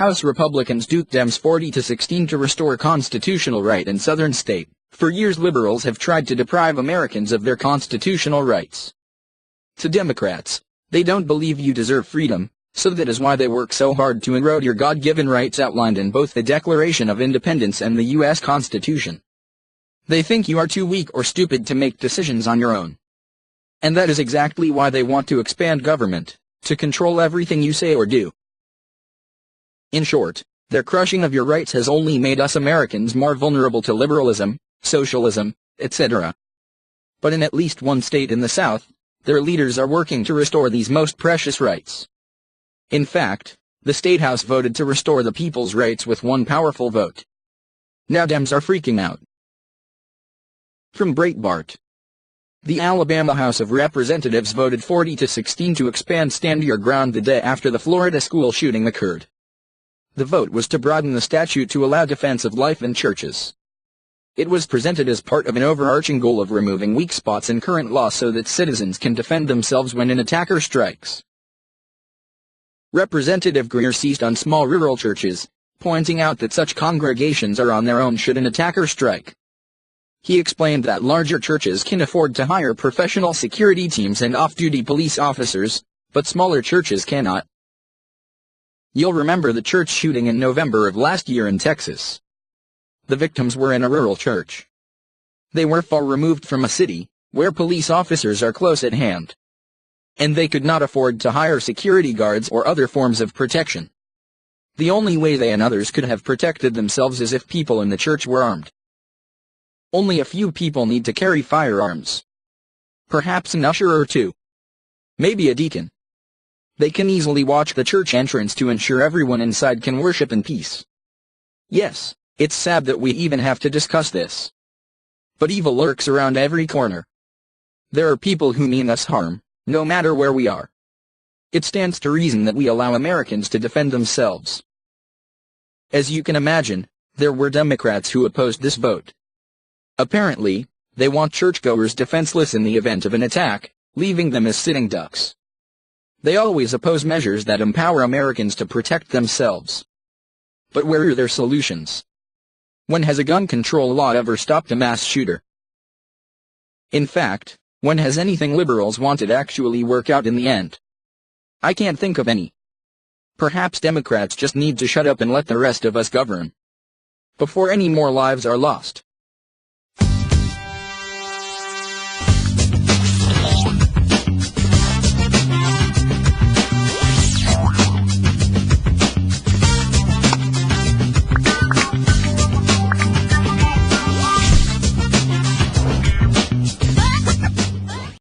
House Republicans Dupe Dems 40-16 to restore constitutional right in southern state. For years liberals have tried to deprive Americans of their constitutional rights. To Democrats, they don't believe you deserve freedom, so that is why they work so hard to erode your God-given rights outlined in both the Declaration of Independence and the U.S. Constitution. They think you are too weak or stupid to make decisions on your own. And that is exactly why they want to expand government, to control everything you say or do. In short, their crushing of your rights has only made us Americans more vulnerable to liberalism, socialism, etc. But in at least one state in the South, their leaders are working to restore these most precious rights. In fact, the State House voted to restore the people's rights with one powerful vote. Now Dems are freaking out. From Breitbart. The Alabama House of Representatives voted 40-16 to expand Stand Your Ground the day after the Florida school shooting occurred. The vote was to broaden the statute to allow defense of life in churches. It was presented as part of an overarching goal of removing weak spots in current law so that citizens can defend themselves when an attacker strikes. Representative Greer seized on small rural churches, pointing out that such congregations are on their own should an attacker strike. He explained that larger churches can afford to hire professional security teams and off-duty police officers, but smaller churches cannot. You'll remember the church shooting in November of last year in Texas. The victims were in a rural church. They were far removed from a city, where police officers are close at hand. And they could not afford to hire security guards or other forms of protection. The only way they and others could have protected themselves is if people in the church were armed. Only a few people need to carry firearms. Perhaps an usher or two. Maybe a deacon. They can easily watch the church entrance to ensure everyone inside can worship in peace. Yes, it's sad that we even have to discuss this. But evil lurks around every corner. There are people who mean us harm, no matter where we are. It stands to reason that we allow Americans to defend themselves. As you can imagine, there were Democrats who opposed this vote. Apparently, they want churchgoers defenseless in the event of an attack, leaving them as sitting ducks. They always oppose measures that empower Americans to protect themselves. But where are their solutions? When has a gun control law ever stopped a mass shooter? In fact, when has anything liberals wanted actually work out in the end? I can't think of any. Perhaps Democrats just need to shut up and let the rest of us govern. Before any more lives are lost.